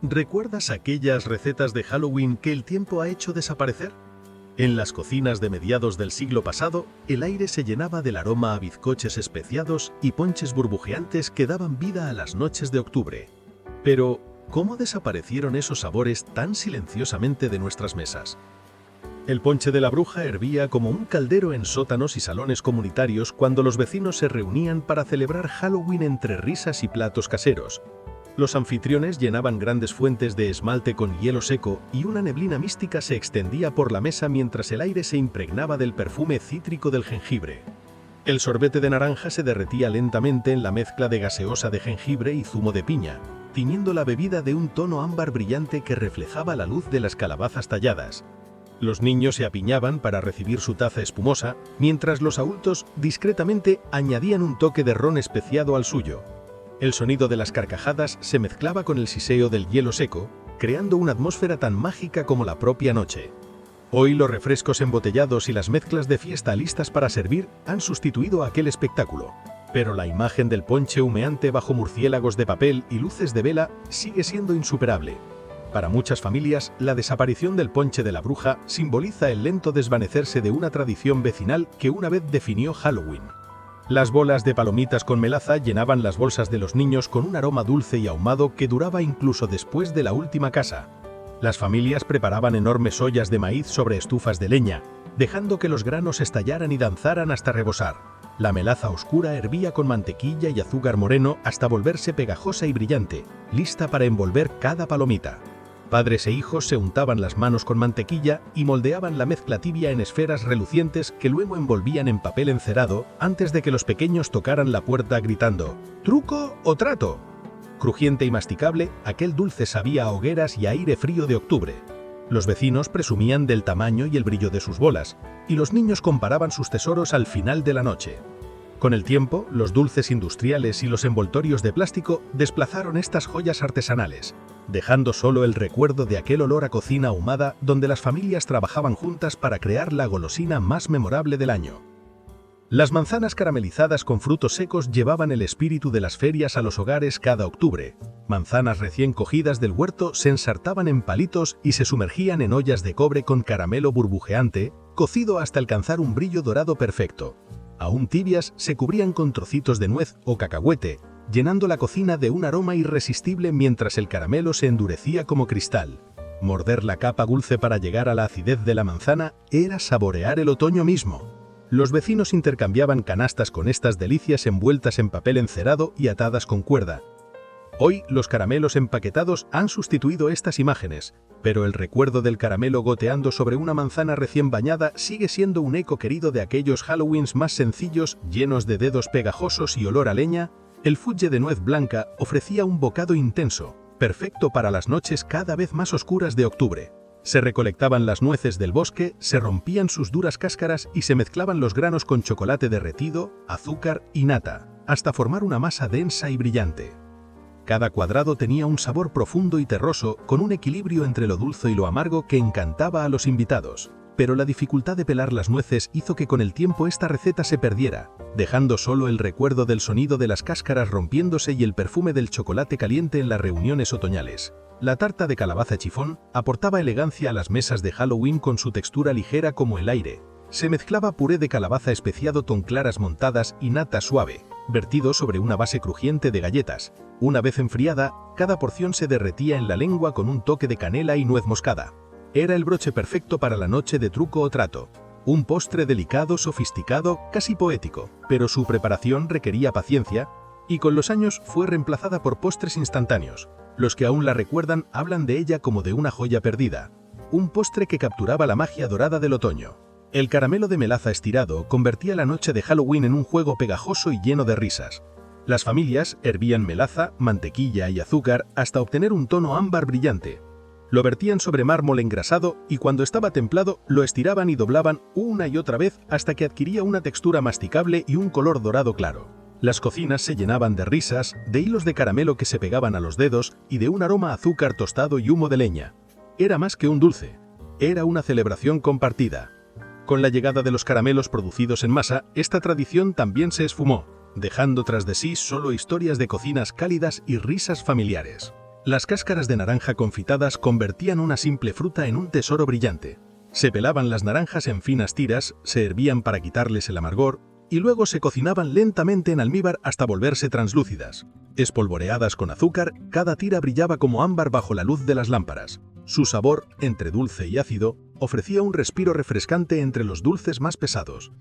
¿Recuerdas aquellas recetas de Halloween que el tiempo ha hecho desaparecer? En las cocinas de mediados del siglo pasado, el aire se llenaba del aroma a bizcoches especiados y ponches burbujeantes que daban vida a las noches de octubre. Pero, ¿cómo desaparecieron esos sabores tan silenciosamente de nuestras mesas? El ponche de la bruja hervía como un caldero en sótanos y salones comunitarios cuando los vecinos se reunían para celebrar Halloween entre risas y platos caseros. Los anfitriones llenaban grandes fuentes de esmalte con hielo seco y una neblina mística se extendía por la mesa mientras el aire se impregnaba del perfume cítrico del jengibre. El sorbete de naranja se derretía lentamente en la mezcla de gaseosa de jengibre y zumo de piña, tiñendo la bebida de un tono ámbar brillante que reflejaba la luz de las calabazas talladas. Los niños se apiñaban para recibir su taza espumosa, mientras los adultos discretamente añadían un toque de ron especiado al suyo. El sonido de las carcajadas se mezclaba con el siseo del hielo seco, creando una atmósfera tan mágica como la propia noche. Hoy los refrescos embotellados y las mezclas de fiesta listas para servir han sustituido aquel espectáculo. Pero la imagen del ponche humeante bajo murciélagos de papel y luces de vela sigue siendo insuperable. Para muchas familias, la desaparición del ponche de la bruja simboliza el lento desvanecerse de una tradición vecinal que una vez definió Halloween. Las bolas de palomitas con melaza llenaban las bolsas de los niños con un aroma dulce y ahumado que duraba incluso después de la última casa. Las familias preparaban enormes ollas de maíz sobre estufas de leña, dejando que los granos estallaran y danzaran hasta rebosar. La melaza oscura hervía con mantequilla y azúcar moreno hasta volverse pegajosa y brillante, lista para envolver cada palomita. Padres e hijos se untaban las manos con mantequilla y moldeaban la mezcla tibia en esferas relucientes que luego envolvían en papel encerado antes de que los pequeños tocaran la puerta gritando «¿Truco o trato?». Crujiente y masticable, aquel dulce sabía a hogueras y aire frío de octubre. Los vecinos presumían del tamaño y el brillo de sus bolas, y los niños comparaban sus tesoros al final de la noche. Con el tiempo, los dulces industriales y los envoltorios de plástico desplazaron estas joyas artesanales, dejando solo el recuerdo de aquel olor a cocina ahumada donde las familias trabajaban juntas para crear la golosina más memorable del año. Las manzanas caramelizadas con frutos secos llevaban el espíritu de las ferias a los hogares cada octubre. Manzanas recién cogidas del huerto se ensartaban en palitos y se sumergían en ollas de cobre con caramelo burbujeante, cocido hasta alcanzar un brillo dorado perfecto. Aún tibias, se cubrían con trocitos de nuez o cacahuete, llenando la cocina de un aroma irresistible mientras el caramelo se endurecía como cristal. Morder la capa dulce para llegar a la acidez de la manzana era saborear el otoño mismo. Los vecinos intercambiaban canastas con estas delicias envueltas en papel encerado y atadas con cuerda. Hoy los caramelos empaquetados han sustituido estas imágenes, pero el recuerdo del caramelo goteando sobre una manzana recién bañada sigue siendo un eco querido de aquellos Halloweens más sencillos, llenos de dedos pegajosos y olor a leña. El fudge de nuez blanca ofrecía un bocado intenso, perfecto para las noches cada vez más oscuras de octubre. Se recolectaban las nueces del bosque, se rompían sus duras cáscaras y se mezclaban los granos con chocolate derretido, azúcar y nata, hasta formar una masa densa y brillante. Cada cuadrado tenía un sabor profundo y terroso, con un equilibrio entre lo dulce y lo amargo que encantaba a los invitados. Pero la dificultad de pelar las nueces hizo que con el tiempo esta receta se perdiera, dejando solo el recuerdo del sonido de las cáscaras rompiéndose y el perfume del chocolate caliente en las reuniones otoñales. La tarta de calabaza chifón aportaba elegancia a las mesas de Halloween con su textura ligera como el aire. Se mezclaba puré de calabaza especiado con claras montadas y nata suave, vertido sobre una base crujiente de galletas. Una vez enfriada, cada porción se derretía en la lengua con un toque de canela y nuez moscada. Era el broche perfecto para la noche de truco o trato. Un postre delicado, sofisticado, casi poético, pero su preparación requería paciencia, y con los años fue reemplazada por postres instantáneos. Los que aún la recuerdan hablan de ella como de una joya perdida. Un postre que capturaba la magia dorada del otoño. El caramelo de melaza estirado convertía la noche de Halloween en un juego pegajoso y lleno de risas. Las familias hervían melaza, mantequilla y azúcar hasta obtener un tono ámbar brillante. Lo vertían sobre mármol engrasado y cuando estaba templado lo estiraban y doblaban una y otra vez hasta que adquiría una textura masticable y un color dorado claro. Las cocinas se llenaban de risas, de hilos de caramelo que se pegaban a los dedos y de un aroma a azúcar tostado y humo de leña. Era más que un dulce, era una celebración compartida. Con la llegada de los caramelos producidos en masa, esta tradición también se esfumó, dejando tras de sí solo historias de cocinas cálidas y risas familiares. Las cáscaras de naranja confitadas convertían una simple fruta en un tesoro brillante. Se pelaban las naranjas en finas tiras, se hervían para quitarles el amargor, y luego se cocinaban lentamente en almíbar hasta volverse translúcidas. Espolvoreadas con azúcar, cada tira brillaba como ámbar bajo la luz de las lámparas. Su sabor, entre dulce y ácido, ofrecía un respiro refrescante entre los dulces más pesados.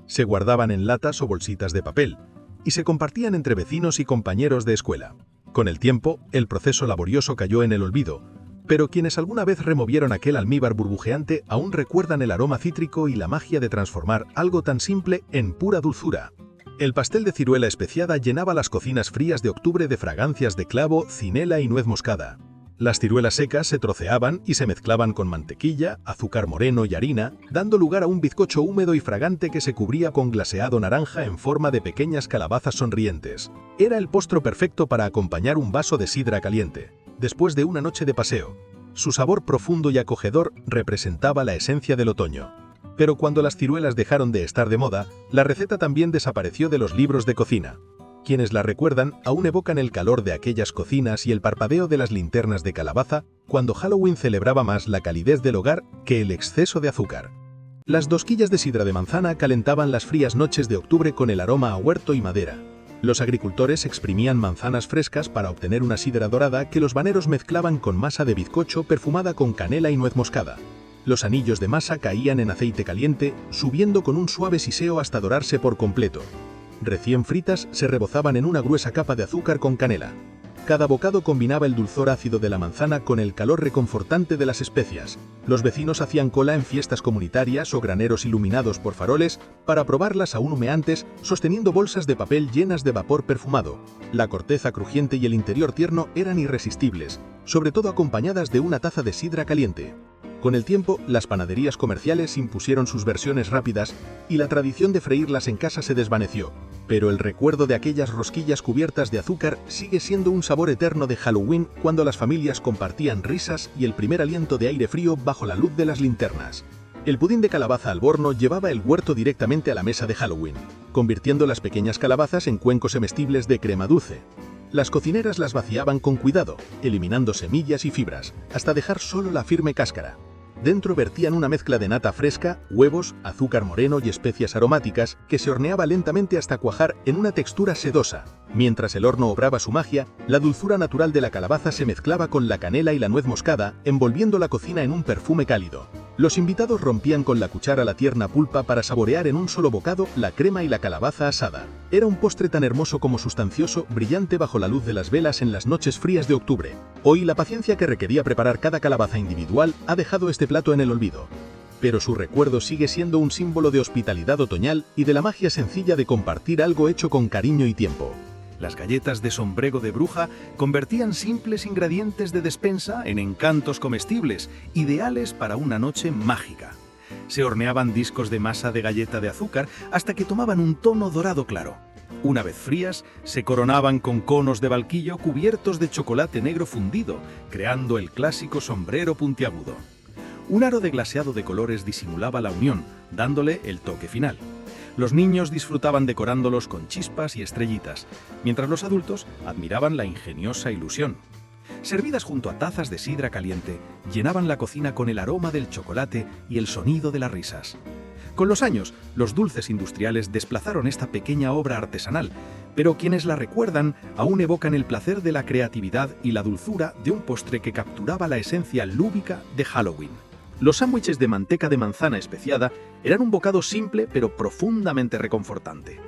Se guardaban en latas o bolsitas de papel, y se compartían entre vecinos y compañeros de escuela. Con el tiempo, el proceso laborioso cayó en el olvido, pero quienes alguna vez removieron aquel almíbar burbujeante aún recuerdan el aroma cítrico y la magia de transformar algo tan simple en pura dulzura. El pastel de ciruela especiada llenaba las cocinas frías de octubre de fragancias de clavo, cinela y nuez moscada. Las ciruelas secas se troceaban y se mezclaban con mantequilla, azúcar moreno y harina, dando lugar a un bizcocho húmedo y fragante que se cubría con glaseado naranja en forma de pequeñas calabazas sonrientes. Era el postre perfecto para acompañar un vaso de sidra caliente, después de una noche de paseo. Su sabor profundo y acogedor representaba la esencia del otoño. Pero cuando las ciruelas dejaron de estar de moda, la receta también desapareció de los libros de cocina. Quienes la recuerdan aún evocan el calor de aquellas cocinas y el parpadeo de las linternas de calabaza cuando Halloween celebraba más la calidez del hogar que el exceso de azúcar. Las dosquillas de sidra de manzana calentaban las frías noches de octubre con el aroma a huerto y madera. Los agricultores exprimían manzanas frescas para obtener una sidra dorada que los baneros mezclaban con masa de bizcocho perfumada con canela y nuez moscada. Los anillos de masa caían en aceite caliente, subiendo con un suave siseo hasta dorarse por completo. Recién fritas se rebozaban en una gruesa capa de azúcar con canela. Cada bocado combinaba el dulzor ácido de la manzana con el calor reconfortante de las especias. Los vecinos hacían cola en fiestas comunitarias o graneros iluminados por faroles para probarlas aún humeantes, sosteniendo bolsas de papel llenas de vapor perfumado. La corteza crujiente y el interior tierno eran irresistibles, sobre todo acompañadas de una taza de sidra caliente. Con el tiempo, las panaderías comerciales impusieron sus versiones rápidas y la tradición de freírlas en casa se desvaneció. Pero el recuerdo de aquellas rosquillas cubiertas de azúcar sigue siendo un sabor eterno de Halloween cuando las familias compartían risas y el primer aliento de aire frío bajo la luz de las linternas. El pudín de calabaza al Borno llevaba el huerto directamente a la mesa de Halloween, convirtiendo las pequeñas calabazas en cuencos comestibles de crema dulce. Las cocineras las vaciaban con cuidado, eliminando semillas y fibras, hasta dejar solo la firme cáscara. Dentro vertían una mezcla de nata fresca, huevos, azúcar moreno y especias aromáticas que se horneaba lentamente hasta cuajar en una textura sedosa. Mientras el horno obraba su magia, la dulzura natural de la calabaza se mezclaba con la canela y la nuez moscada, envolviendo la cocina en un perfume cálido. Los invitados rompían con la cuchara la tierna pulpa para saborear en un solo bocado la crema y la calabaza asada. Era un postre tan hermoso como sustancioso, brillante bajo la luz de las velas en las noches frías de octubre. Hoy la paciencia que requería preparar cada calabaza individual ha dejado este plato en el olvido. Pero su recuerdo sigue siendo un símbolo de hospitalidad otoñal y de la magia sencilla de compartir algo hecho con cariño y tiempo. Las galletas de sombrero de bruja convertían simples ingredientes de despensa en encantos comestibles, ideales para una noche mágica. Se horneaban discos de masa de galleta de azúcar hasta que tomaban un tono dorado claro. Una vez frías, se coronaban con conos de balquillo cubiertos de chocolate negro fundido, creando el clásico sombrero puntiagudo. Un aro de glaseado de colores disimulaba la unión, dándole el toque final. Los niños disfrutaban decorándolos con chispas y estrellitas, mientras los adultos admiraban la ingeniosa ilusión. Servidas junto a tazas de sidra caliente, llenaban la cocina con el aroma del chocolate y el sonido de las risas. Con los años, los dulces industriales desplazaron esta pequeña obra artesanal, pero quienes la recuerdan aún evocan el placer de la creatividad y la dulzura de un postre que capturaba la esencia lúdica de Halloween. Los sándwiches de manteca de manzana especiada eran un bocado simple pero profundamente reconfortante.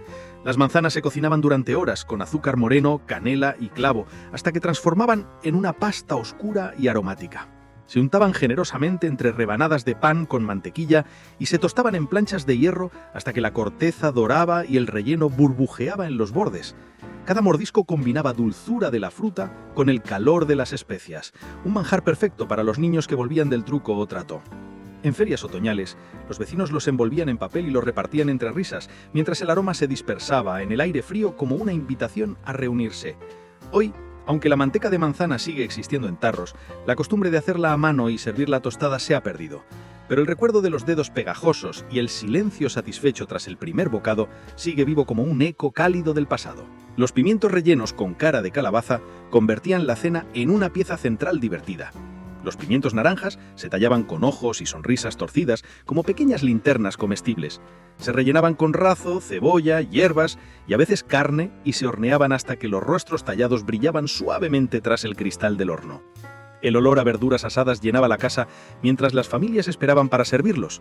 Las manzanas se cocinaban durante horas con azúcar moreno, canela y clavo, hasta que transformaban en una pasta oscura y aromática. Se untaban generosamente entre rebanadas de pan con mantequilla y se tostaban en planchas de hierro hasta que la corteza doraba y el relleno burbujeaba en los bordes. Cada mordisco combinaba dulzura de la fruta con el calor de las especias, un manjar perfecto para los niños que volvían del truco o trato. En ferias otoñales, los vecinos los envolvían en papel y los repartían entre risas, mientras el aroma se dispersaba en el aire frío como una invitación a reunirse. Hoy, aunque la manteca de manzana sigue existiendo en tarros, la costumbre de hacerla a mano y servirla tostada se ha perdido. pero el recuerdo de los dedos pegajosos y el silencio satisfecho tras el primer bocado sigue vivo como un eco cálido del pasado. Los pimientos rellenos con cara de calabaza convertían la cena en una pieza central divertida. Los pimientos naranjas se tallaban con ojos y sonrisas torcidas como pequeñas linternas comestibles. Se rellenaban con razo, cebolla, hierbas y a veces carne y se horneaban hasta que los rostros tallados brillaban suavemente tras el cristal del horno. El olor a verduras asadas llenaba la casa mientras las familias esperaban para servirlos.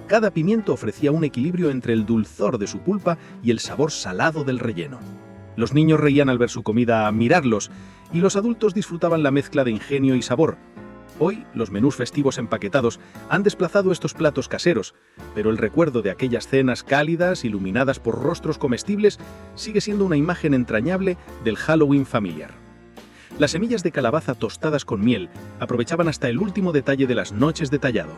Cada pimiento ofrecía un equilibrio entre el dulzor de su pulpa y el sabor salado del relleno. Los niños reían al ver su comida, a mirarlos, y los adultos disfrutaban la mezcla de ingenio y sabor. Hoy, los menús festivos empaquetados han desplazado estos platos caseros, pero el recuerdo de aquellas cenas cálidas, iluminadas por rostros comestibles, sigue siendo una imagen entrañable del Halloween familiar. Las semillas de calabaza tostadas con miel aprovechaban hasta el último detalle de las noches de tallado.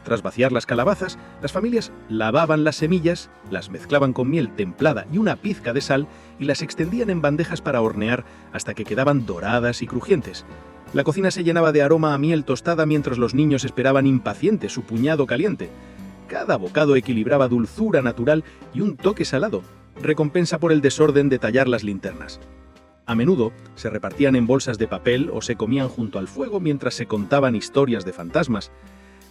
Tras vaciar las calabazas, las familias lavaban las semillas, las mezclaban con miel templada y una pizca de sal y las extendían en bandejas para hornear hasta que quedaban doradas y crujientes. La cocina se llenaba de aroma a miel tostada mientras los niños esperaban impacientes su puñado caliente. Cada bocado equilibraba dulzura natural y un toque salado, recompensa por el desorden de tallar las linternas. A menudo se repartían en bolsas de papel o se comían junto al fuego mientras se contaban historias de fantasmas.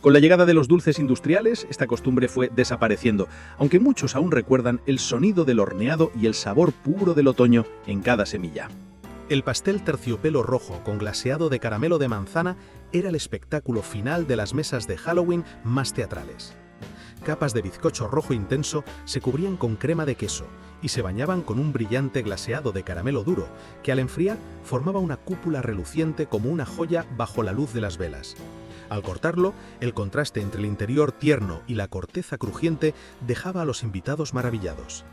Con la llegada de los dulces industriales, esta costumbre fue desapareciendo, aunque muchos aún recuerdan el sonido del horneado y el sabor puro del otoño en cada semilla. El pastel terciopelo rojo con glaseado de caramelo de manzana era el espectáculo final de las mesas de Halloween más teatrales. Capas de bizcocho rojo intenso se cubrían con crema de queso y se bañaban con un brillante glaseado de caramelo duro, que al enfriar formaba una cúpula reluciente como una joya bajo la luz de las velas. Al cortarlo, el contraste entre el interior tierno y la corteza crujiente dejaba a los invitados maravillados.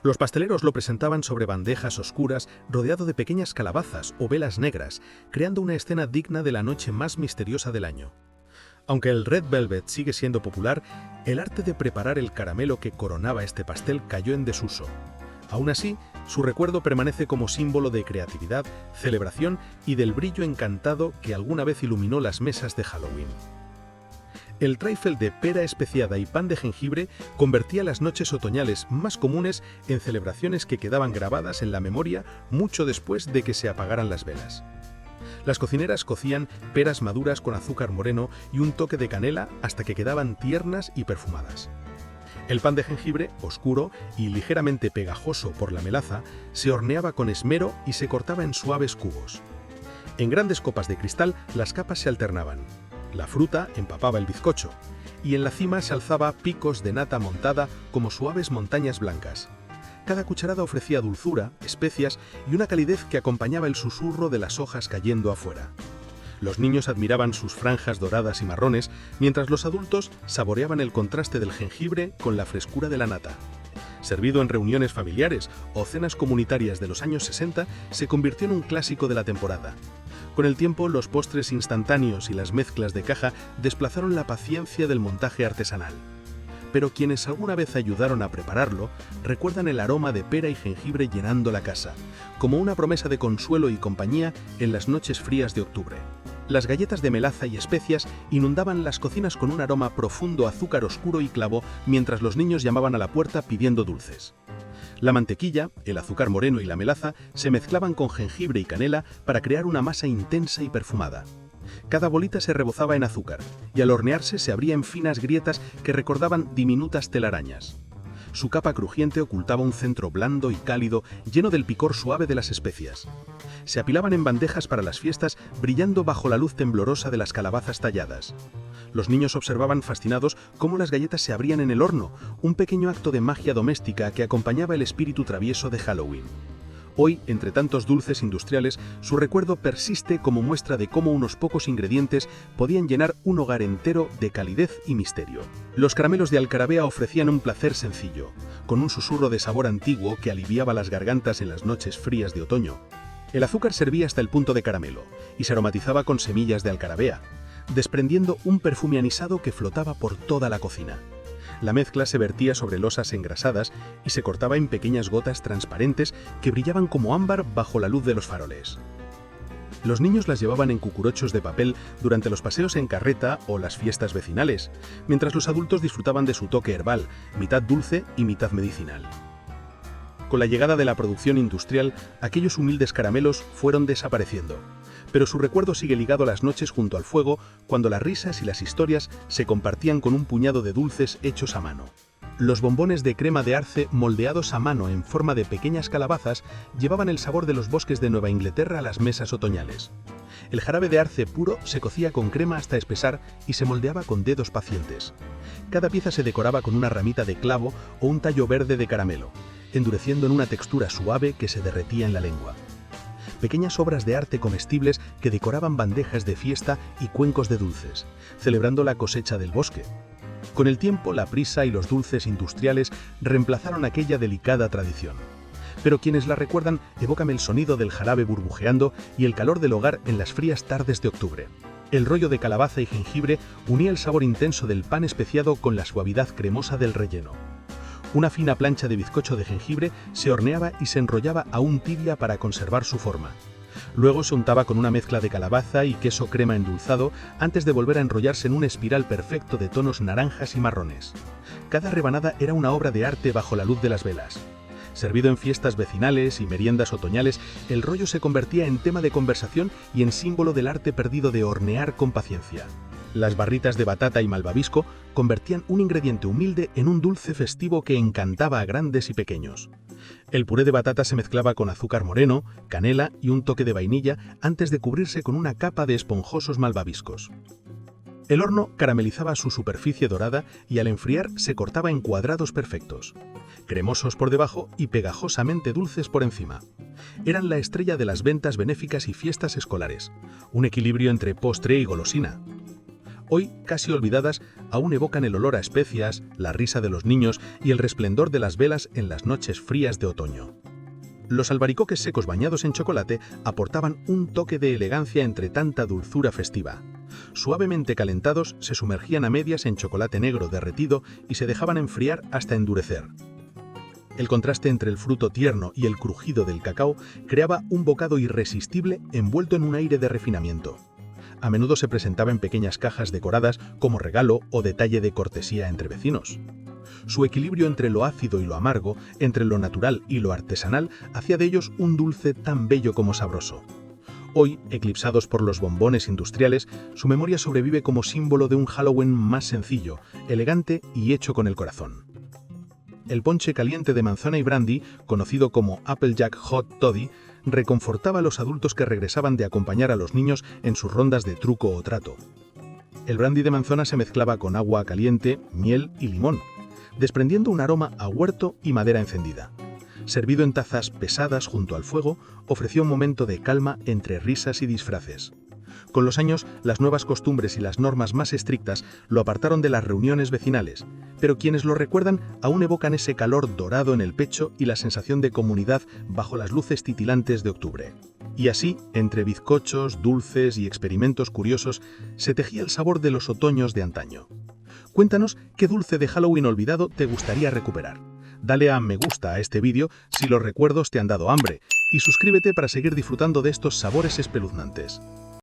Los pasteleros lo presentaban sobre bandejas oscuras rodeado de pequeñas calabazas o velas negras, creando una escena digna de la noche más misteriosa del año. Aunque el Red Velvet sigue siendo popular, el arte de preparar el caramelo que coronaba este pastel cayó en desuso. Aún así, su recuerdo permanece como símbolo de creatividad, celebración y del brillo encantado que alguna vez iluminó las mesas de Halloween. El trifle de pera especiada y pan de jengibre convertía las noches otoñales más comunes en celebraciones que quedaban grabadas en la memoria mucho después de que se apagaran las velas. Las cocineras cocían peras maduras con azúcar moreno y un toque de canela hasta que quedaban tiernas y perfumadas. El pan de jengibre, oscuro y ligeramente pegajoso por la melaza, se horneaba con esmero y se cortaba en suaves cubos. En grandes copas de cristal, las capas se alternaban. La fruta empapaba el bizcocho, y en la cima se alzaba picos de nata montada como suaves montañas blancas. Cada cucharada ofrecía dulzura, especias y una calidez que acompañaba el susurro de las hojas cayendo afuera. Los niños admiraban sus franjas doradas y marrones, mientras los adultos saboreaban el contraste del jengibre con la frescura de la nata. Servido en reuniones familiares o cenas comunitarias de los años 60, se convirtió en un clásico de la temporada. Con el tiempo, los postres instantáneos y las mezclas de caja desplazaron la paciencia del montaje artesanal. Pero quienes alguna vez ayudaron a prepararlo, recuerdan el aroma de pera y jengibre llenando la casa, como una promesa de consuelo y compañía en las noches frías de octubre. Las galletas de melaza y especias inundaban las cocinas con un aroma profundo a azúcar oscuro y clavo mientras los niños llamaban a la puerta pidiendo dulces. La mantequilla, el azúcar moreno y la melaza se mezclaban con jengibre y canela para crear una masa intensa y perfumada. Cada bolita se rebozaba en azúcar y al hornearse se abría en finas grietas que recordaban diminutas telarañas. Su capa crujiente ocultaba un centro blando y cálido lleno del picor suave de las especias. Se apilaban en bandejas para las fiestas, brillando bajo la luz temblorosa de las calabazas talladas. Los niños observaban fascinados cómo las galletas se abrían en el horno, un pequeño acto de magia doméstica que acompañaba el espíritu travieso de Halloween. Hoy, entre tantos dulces industriales, su recuerdo persiste como muestra de cómo unos pocos ingredientes podían llenar un hogar entero de calidez y misterio. Los caramelos de alcarabea ofrecían un placer sencillo, con un susurro de sabor antiguo que aliviaba las gargantas en las noches frías de otoño. El azúcar servía hasta el punto de caramelo y se aromatizaba con semillas de alcarabea, desprendiendo un perfume anisado que flotaba por toda la cocina. La mezcla se vertía sobre losas engrasadas y se cortaba en pequeñas gotas transparentes que brillaban como ámbar bajo la luz de los faroles. Los niños las llevaban en cucuruchos de papel durante los paseos en carreta o las fiestas vecinales, mientras los adultos disfrutaban de su toque herbal, mitad dulce y mitad medicinal. Con la llegada de la producción industrial, aquellos humildes caramelos fueron desapareciendo, pero su recuerdo sigue ligado a las noches junto al fuego, cuando las risas y las historias se compartían con un puñado de dulces hechos a mano. Los bombones de crema de arce moldeados a mano en forma de pequeñas calabazas llevaban el sabor de los bosques de Nueva Inglaterra a las mesas otoñales. El jarabe de arce puro se cocía con crema hasta espesar y se moldeaba con dedos pacientes. Cada pieza se decoraba con una ramita de clavo o un tallo verde de caramelo, endureciendo en una textura suave que se derretía en la lengua. Pequeñas obras de arte comestibles que decoraban bandejas de fiesta y cuencos de dulces, celebrando la cosecha del bosque. Con el tiempo, la prisa y los dulces industriales reemplazaron aquella delicada tradición. Pero quienes la recuerdan evocan el sonido del jarabe burbujeando y el calor del hogar en las frías tardes de octubre. El rollo de calabaza y jengibre unía el sabor intenso del pan especiado con la suavidad cremosa del relleno. Una fina plancha de bizcocho de jengibre se horneaba y se enrollaba aún tibia para conservar su forma. Luego se untaba con una mezcla de calabaza y queso crema endulzado antes de volver a enrollarse en un espiral perfecto de tonos naranjas y marrones. Cada rebanada era una obra de arte bajo la luz de las velas. Servido en fiestas vecinales y meriendas otoñales, el rollo se convertía en tema de conversación y en símbolo del arte perdido de hornear con paciencia. Las barritas de batata y malvavisco convertían un ingrediente humilde en un dulce festivo que encantaba a grandes y pequeños. El puré de batata se mezclaba con azúcar moreno, canela y un toque de vainilla antes de cubrirse con una capa de esponjosos malvaviscos. El horno caramelizaba su superficie dorada y al enfriar se cortaba en cuadrados perfectos, cremosos por debajo y pegajosamente dulces por encima. Eran la estrella de las ventas benéficas y fiestas escolares, un equilibrio entre postre y golosina. Hoy, casi olvidadas, aún evocan el olor a especias, la risa de los niños y el resplendor de las velas en las noches frías de otoño. Los albaricoques secos bañados en chocolate aportaban un toque de elegancia entre tanta dulzura festiva. Suavemente calentados, se sumergían a medias en chocolate negro derretido y se dejaban enfriar hasta endurecer. El contraste entre el fruto tierno y el crujido del cacao creaba un bocado irresistible envuelto en un aire de refinamiento. A menudo se presentaba en pequeñas cajas decoradas como regalo o detalle de cortesía entre vecinos. Su equilibrio entre lo ácido y lo amargo, entre lo natural y lo artesanal, hacía de ellos un dulce tan bello como sabroso. Hoy, eclipsados por los bombones industriales, su memoria sobrevive como símbolo de un Halloween más sencillo, elegante y hecho con el corazón. El ponche caliente de manzana y brandy, conocido como Applejack Hot Toddy, reconfortaba a los adultos que regresaban de acompañar a los niños en sus rondas de truco o trato. El brandy de manzana se mezclaba con agua caliente, miel y limón, desprendiendo un aroma a huerto y madera encendida. Servido en tazas pesadas junto al fuego, ofreció un momento de calma entre risas y disfraces. Con los años, las nuevas costumbres y las normas más estrictas lo apartaron de las reuniones vecinales, pero quienes lo recuerdan aún evocan ese calor dorado en el pecho y la sensación de comunidad bajo las luces titilantes de octubre. Y así, entre bizcochos, dulces y experimentos curiosos, se tejía el sabor de los otoños de antaño. Cuéntanos qué dulce de Halloween olvidado te gustaría recuperar. Dale a me gusta a este vídeo si los recuerdos te han dado hambre y suscríbete para seguir disfrutando de estos sabores espeluznantes.